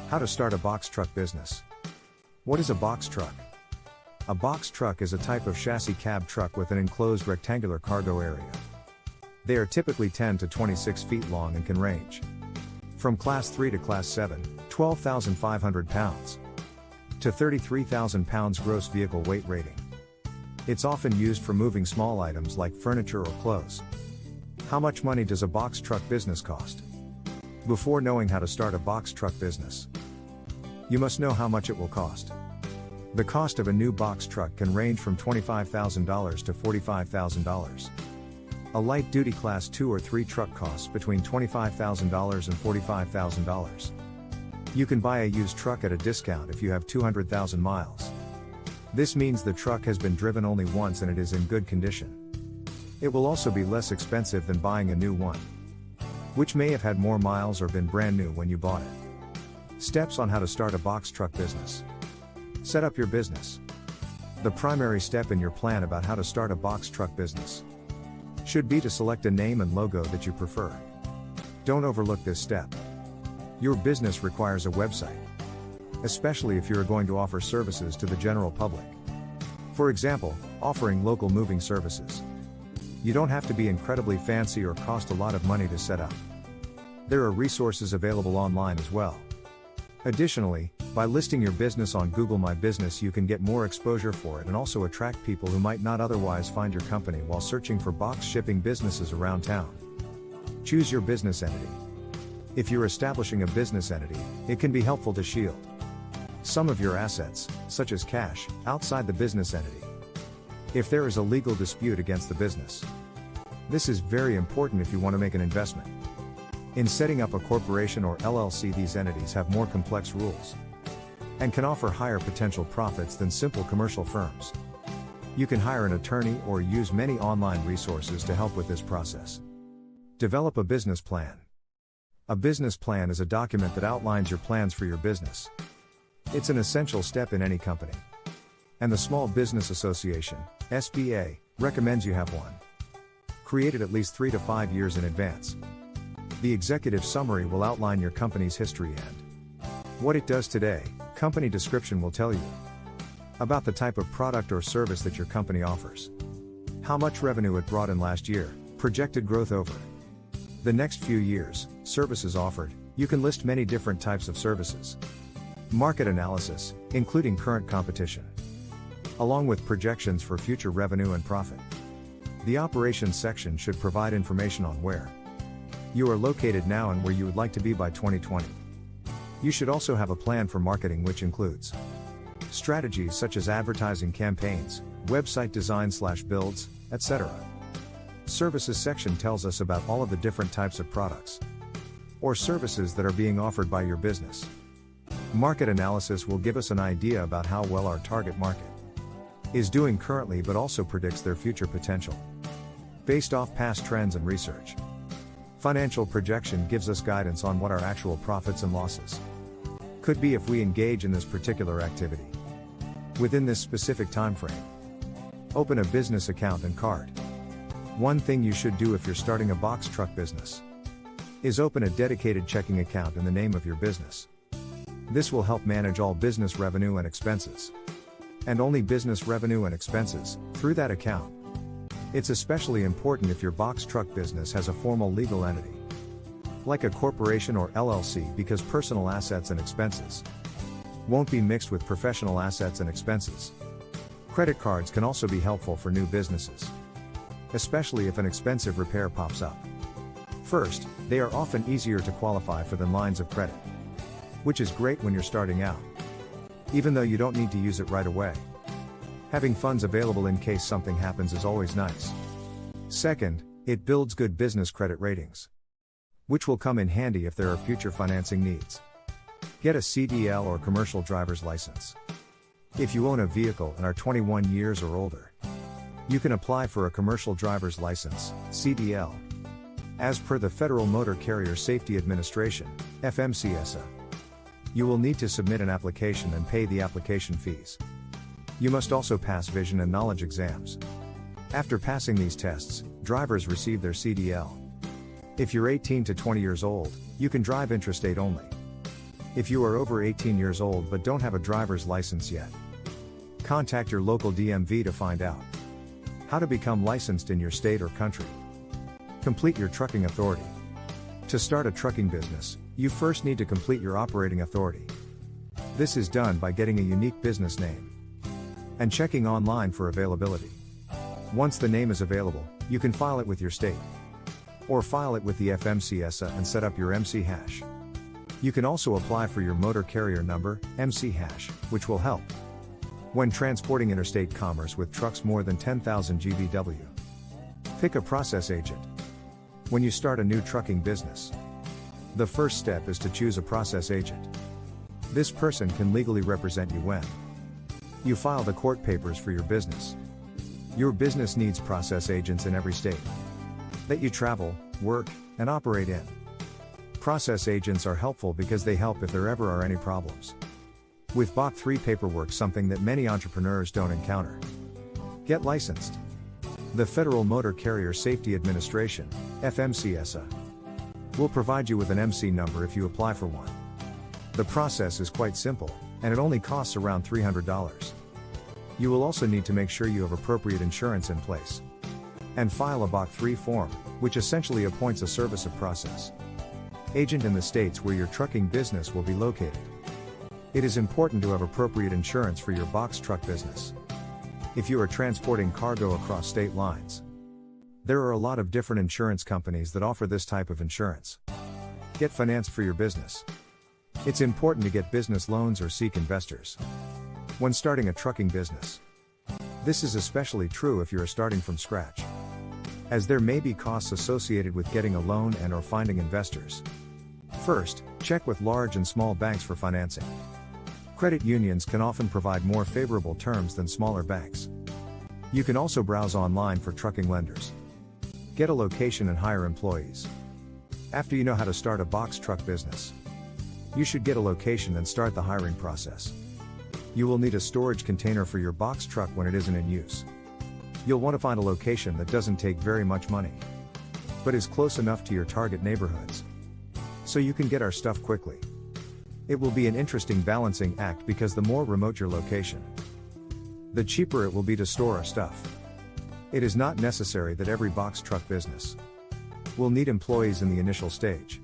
How to start a box truck business. What is a box truck? A box truck is a type of chassis cab truck with an enclosed rectangular cargo area. They are typically 10 to 26 feet long and can range from Class 3 to Class 7, 12,500 pounds, to 33,000 pounds gross vehicle weight rating. It's often used for moving small items like furniture or clothes. How much money does a box truck business cost? Before knowing how to start a box truck business, you must know how much it will cost. The cost of a new box truck can range from $25,000 to $45,000. A light-duty Class 2 or 3 truck costs between $25,000 and $45,000. You can buy a used truck at a discount if you have 200,000 miles. This means the truck has been driven only once and it is in good condition. It will also be less expensive than buying a new one, which may have had more miles or been brand new when you bought it. Steps on how to start a box truck business. Set up your business. The primary step in your plan about how to start a box truck business should be to select a name and logo that you prefer. Don't overlook this step. Your business requires a website, especially if you are going to offer services to the general public. For example, offering local moving services. You don't have to be incredibly fancy or cost a lot of money to set up. There are resources available online as well. Additionally, by listing your business on Google My Business, you can get more exposure for it and also attract people who might not otherwise find your company while searching for box shipping businesses around town. Choose your business entity. If you're establishing a business entity, it can be helpful to shield some of your assets, such as cash, outside the business entity, if there is a legal dispute against the business. This is very important if you want to make an investment. In setting up a corporation or LLC, these entities have more complex rules and can offer higher potential profits than simple commercial firms. You can hire an attorney or use many online resources to help with this process. Develop a business plan. A business plan is a document that outlines your plans for your business. It's an essential step in any company. And the Small Business Association, SBA, recommends you have one created at least 3 to 5 years in advance. The executive summary will outline your company's history and what it does today. Company description will tell you about the type of product or service that your company offers, how much revenue it brought in last year, projected growth over the next few years, services offered. You can list many different types of services. Market analysis, including current competition, along with projections for future revenue and profit. The operations section should provide information on where you are located now and where you would like to be by 2020. You should also have a plan for marketing, which includes strategies such as advertising campaigns, website design/builds, etc. Services section tells us about all of the different types of products or services that are being offered by your business. Market analysis will give us an idea about how well our target market is doing currently, but also predicts their future potential based off past trends and research. Financial projection gives us guidance on what our actual profits and losses could be if we engage in this particular activity within this specific time frame. Open a business account and card. One thing you should do if you're starting a box truck business is open a dedicated checking account in the name of your business. This will help manage all business revenue and expenses, and only business revenue and expenses, through that account. It's especially important if your box truck business has a formal legal entity, like a corporation or LLC, because personal assets and expenses won't be mixed with professional assets and expenses. Credit cards can also be helpful for new businesses, especially if an expensive repair pops up. First, they are often easier to qualify for than lines of credit, which is great when you're starting out, even though you don't need to use it right away. Having funds available in case something happens is always nice. Second, it builds good business credit ratings, which will come in handy if there are future financing needs. Get a CDL or commercial driver's license. If you own a vehicle and are 21 years or older, you can apply for a commercial driver's license, CDL, as per the Federal Motor Carrier Safety Administration, FMCSA. You will need to submit an application and pay the application fees. You must also pass vision and knowledge exams. After passing these tests, drivers receive their CDL. If you're 18 to 20 years old, you can drive interstate only. If you are over 18 years old but don't have a driver's license yet, contact your local DMV to find out how to become licensed in your state or country. Complete your trucking authority. To start a trucking business, you first need to complete your operating authority. This is done by getting a unique business name and checking online for availability. Once the name is available, you can file it with your state or file it with the FMCSA and set up your MC hash. You can also apply for your motor carrier number, MC hash, which will help when transporting interstate commerce with trucks more than 10,000 GVW. Pick a process agent. When you start a new trucking business, the first step is to choose a process agent. This person can legally represent you when you file the court papers for your business. Your business needs process agents in every state that you travel, work, and operate in. Process agents are helpful because they help if there ever are any problems with BOC 3 paperwork, something that many entrepreneurs don't encounter. Get licensed. The Federal Motor Carrier Safety Administration, FMCSA, will provide you with an MC number if you apply for one. The process is quite simple, and it only costs around $300. You will also need to make sure you have appropriate insurance in place and file a BOC 3 form, which essentially appoints a service of process agent in the states where your trucking business will be located. It is important to have appropriate insurance for your box truck business. If you are transporting cargo across state lines, there are a lot of different insurance companies that offer this type of insurance. Get financed for your business. It's important to get business loans or seek investors when starting a trucking business. This is especially true if you are starting from scratch, as there may be costs associated with getting a loan and/or finding investors. First, check with large and small banks for financing. Credit unions can often provide more favorable terms than smaller banks. You can also browse online for trucking lenders. Get a location and hire employees. After you know how to start a box truck business, you should get a location and start the hiring process. You will need a storage container for your box truck when it isn't in use. You'll want to find a location that doesn't take very much money, but is close enough to your target neighborhoods, so you can get our stuff quickly. It will be an interesting balancing act because the more remote your location, the cheaper it will be to store our stuff. It is not necessary that every box truck business will need employees in the initial stage.